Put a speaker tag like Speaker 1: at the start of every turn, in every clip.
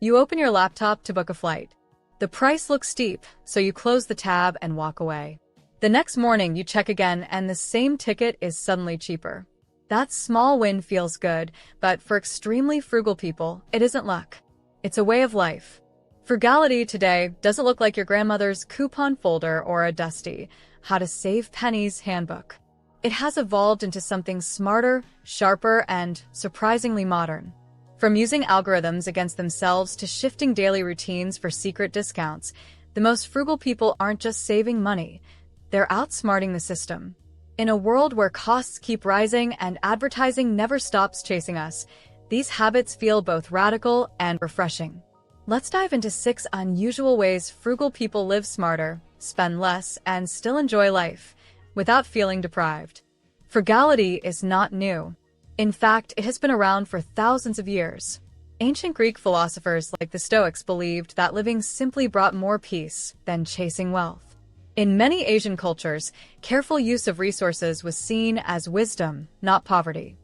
Speaker 1: You open your laptop to book a flight. The price looks steep, so you close the tab and walk away. The next morning, you check again and the same ticket is suddenly cheaper. That small win feels good, but for extremely frugal people, it isn't luck. It's a way of life. Frugality today doesn't look like your grandmother's coupon folder or a dusty How to Save Pennies handbook. It has evolved into something smarter, sharper, and surprisingly modern. From using algorithms against themselves to shifting daily routines for secret discounts, the most frugal people aren't just saving money, they're outsmarting the system. In a world where costs keep rising and advertising never stops chasing us, these habits feel both radical and refreshing. Let's dive into 6 unusual ways frugal people live smarter, spend less, and still enjoy life without feeling deprived. Frugality is not new. In fact, it has been around for thousands of years. Ancient Greek philosophers like the Stoics believed that living simply brought more peace than chasing wealth. In many Asian cultures, careful use of resources was seen as wisdom, not poverty.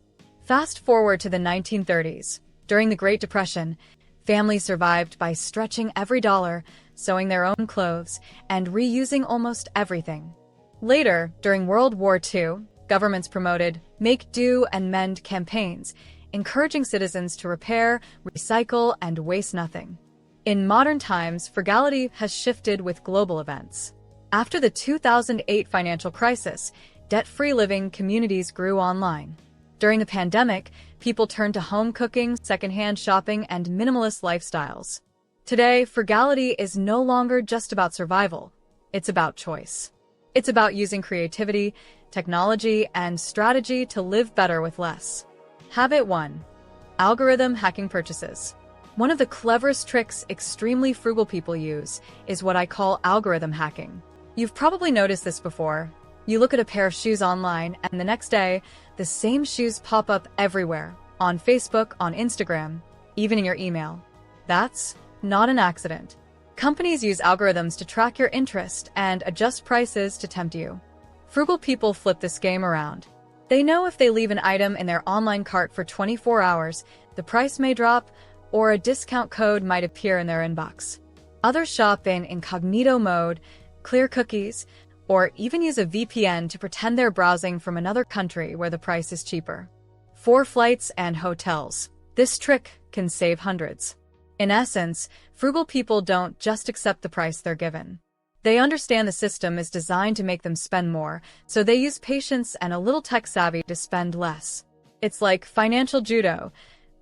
Speaker 1: Fast forward to the 1930s. During the Great Depression, families survived by stretching every dollar, sewing their own clothes, and reusing almost everything. Later, during World War II, governments promoted make do and mend campaigns, encouraging citizens to repair, recycle, and waste nothing. In modern times, frugality has shifted with global events. After the 2008 financial crisis, debt-free living communities grew online. During the pandemic, people turned to home cooking, secondhand shopping, and minimalist lifestyles. Today, frugality is no longer just about survival. It's about choice. It's about using creativity, technology, and strategy to live better with less. Habit 1. Algorithm hacking purchases. One of the cleverest tricks extremely frugal people use is what I call algorithm hacking. You've probably noticed this before. You look at a pair of shoes online, and the next day, the same shoes pop up everywhere, on Facebook, on Instagram, even in your email. That's not an accident. Companies use algorithms to track your interest and adjust prices to tempt you. Frugal people flip this game around. They know if they leave an item in their online cart for 24 hours, the price may drop, or a discount code might appear in their inbox. Others shop in incognito mode, clear cookies, or even use a VPN to pretend they're browsing from another country where the price is cheaper. For flights and hotels, this trick can save hundreds. In essence, frugal people don't just accept the price they're given. They understand the system is designed to make them spend more, so they use patience and a little tech savvy to spend less. It's like financial judo,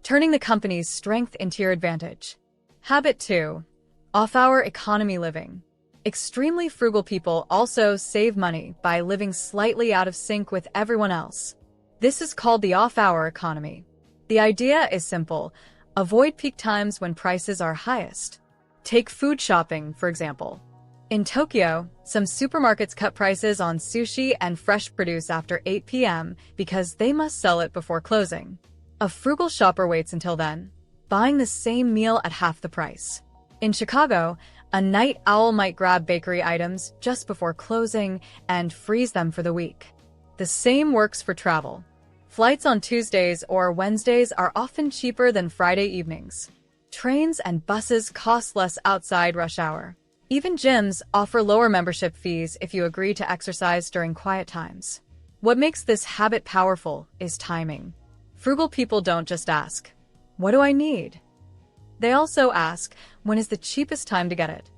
Speaker 1: turning the company's strength into your advantage. Habit 2. Off-hour economy living. Extremely frugal people also save money by living slightly out of sync with everyone else. This is called the off-hour economy. The idea is simple. Avoid peak times when prices are highest. Take food shopping, for example. In Tokyo, some supermarkets cut prices on sushi and fresh produce after 8 p.m. because they must sell it before closing. A frugal shopper waits until then, buying the same meal at half the price. In Chicago, a night owl might grab bakery items just before closing and freeze them for the week. The same works for travel. Flights on Tuesdays or Wednesdays are often cheaper than Friday evenings. Trains and buses cost less outside rush hour. Even gyms offer lower membership fees if you agree to exercise during quiet times. What makes this habit powerful is timing. Frugal people don't just ask, "What do I need?" They also ask, when is the cheapest time to get it?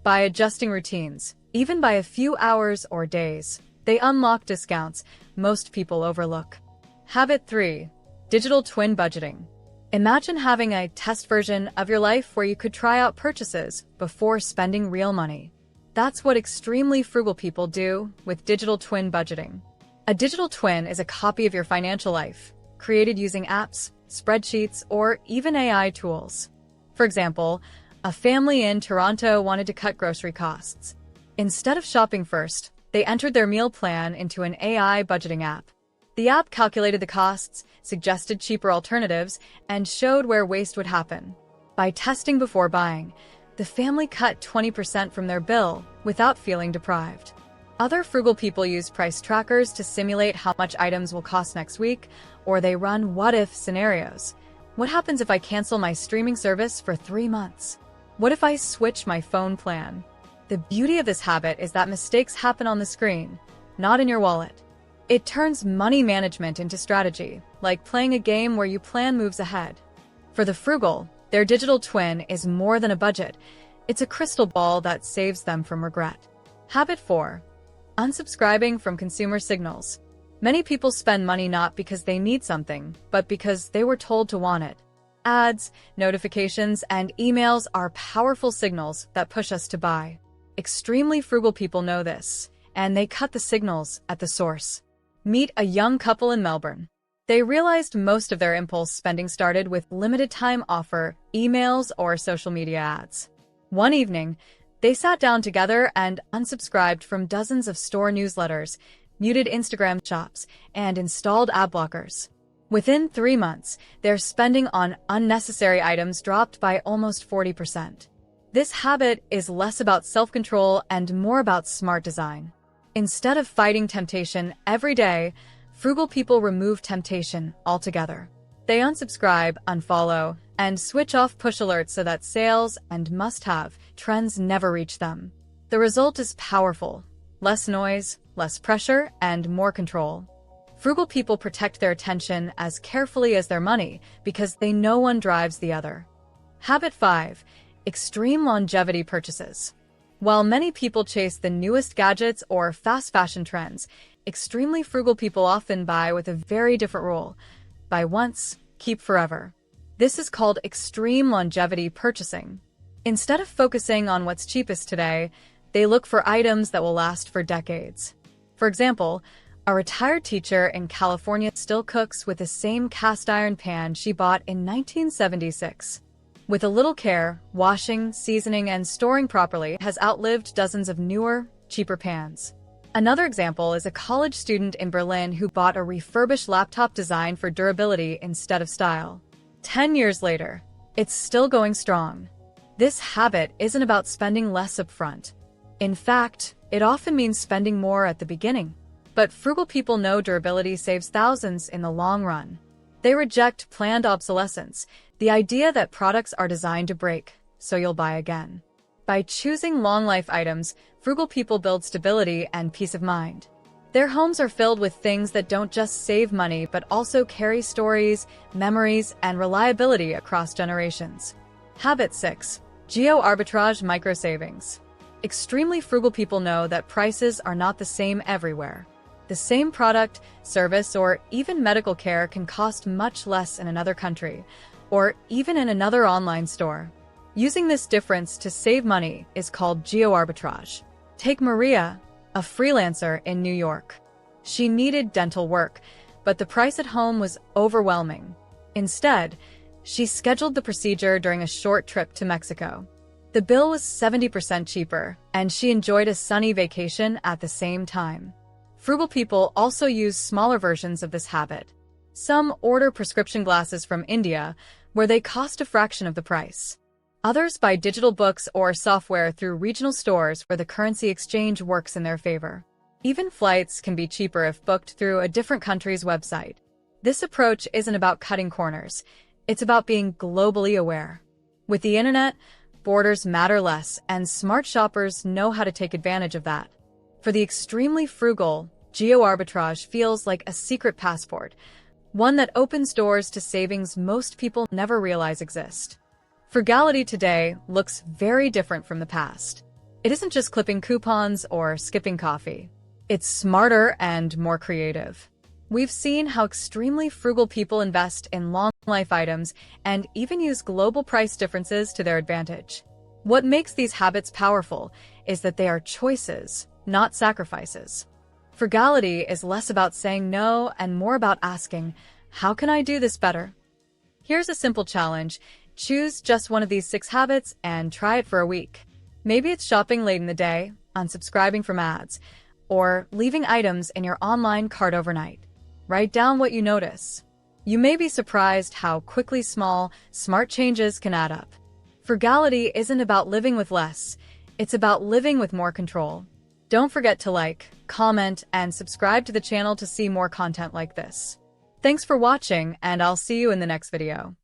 Speaker 1: By adjusting routines, even by a few hours or days, they unlock discounts most people overlook. Habit 3. Digital twin budgeting. Imagine having a test version of your life where you could try out purchases before spending real money. That's what extremely frugal people do with digital twin budgeting. A digital twin is a copy of your financial life, created using apps, spreadsheets, or even AI tools. For example, a family in Toronto wanted to cut grocery costs. Instead of shopping first, they entered their meal plan into an AI budgeting app. The app calculated the costs, suggested cheaper alternatives, and showed where waste would happen. By testing before buying, the family cut 20% from their bill without feeling deprived. Other frugal people use price trackers to simulate how much items will cost next week, or they run what-if scenarios. What happens if I cancel my streaming service for 3 months? What if I switch my phone plan? The beauty of this habit is that mistakes happen on the screen, not in your wallet. It turns money management into strategy, like playing a game where you plan moves ahead. For the frugal, their digital twin is more than a budget. It's a crystal ball that saves them from regret. Habit 4. Unsubscribing from consumer signals. Many people spend money not because they need something, but because they were told to want it. Ads, notifications, and emails are powerful signals that push us to buy. Extremely frugal people know this, and they cut the signals at the source. Meet a young couple in Melbourne. They realized most of their impulse spending started with limited-time offer, emails, or social media ads. One evening, they sat down together and unsubscribed from dozens of store newsletters, muted Instagram shops, and installed ad blockers. Within 3 months, their spending on unnecessary items dropped by almost 40%. This habit is less about self-control and more about smart design. Instead of fighting temptation every day, frugal people remove temptation altogether. They unsubscribe, unfollow, and switch off push alerts so that sales and must-have trends never reach them. The result is powerful: less noise, less pressure, and more control. Frugal people protect their attention as carefully as their money because they know one drives the other. Habit 5. Extreme longevity purchases. While many people chase the newest gadgets or fast fashion trends, extremely frugal people often buy with a very different rule: buy once, keep forever. This is called extreme longevity purchasing. Instead of focusing on what's cheapest today, they look for items that will last for decades. For example, a retired teacher in California still cooks with the same cast iron pan she bought in 1976. With a little care, washing, seasoning, and storing properly has outlived dozens of newer, cheaper pans. Another example is a college student in Berlin who bought a refurbished laptop designed for durability instead of style. 10 years later, it's still going strong. This habit isn't about spending less upfront. In fact, it often means spending more at the beginning. But frugal people know durability saves thousands in the long run. They reject planned obsolescence, the idea that products are designed to break, so you'll buy again. By choosing long-life items, frugal people build stability and peace of mind. Their homes are filled with things that don't just save money but also carry stories, memories, and reliability across generations. Habit 6. Geo-arbitrage micro-savings. Extremely frugal people know that prices are not the same everywhere. The same product, service, or even medical care can cost much less in another country, or even in another online store. Using this difference to save money is called geo-arbitrage. Take Maria, a freelancer in New York. She needed dental work, but the price at home was overwhelming. Instead, she scheduled the procedure during a short trip to Mexico. The bill was 70% cheaper, and she enjoyed a sunny vacation at the same time. Frugal people also use smaller versions of this habit. Some order prescription glasses from India, where they cost a fraction of the price. Others buy digital books or software through regional stores where the currency exchange works in their favor. Even flights can be cheaper if booked through a different country's website. This approach isn't about cutting corners. It's about being globally aware. With the internet, borders matter less, and smart shoppers know how to take advantage of that. For the extremely frugal, geo-arbitrage feels like a secret passport, one that opens doors to savings most people never realize exist. Frugality today looks very different from the past. It isn't just clipping coupons or skipping coffee. It's smarter and more creative. We've seen how extremely frugal people invest in long-life items and even use global price differences to their advantage. What makes these habits powerful is that they are choices, not sacrifices. Frugality is less about saying no and more about asking, how can I do this better? Here's a simple challenge. Choose just one of these 6 habits and try it for a week. Maybe it's shopping late in the day, unsubscribing from ads, or leaving items in your online cart overnight. Write down what you notice. You may be surprised how quickly small, smart changes can add up. Frugality isn't about living with less. It's about living with more control. Don't forget to like, comment, and subscribe to the channel to see more content like this. Thanks for watching, and I'll see you in the next video.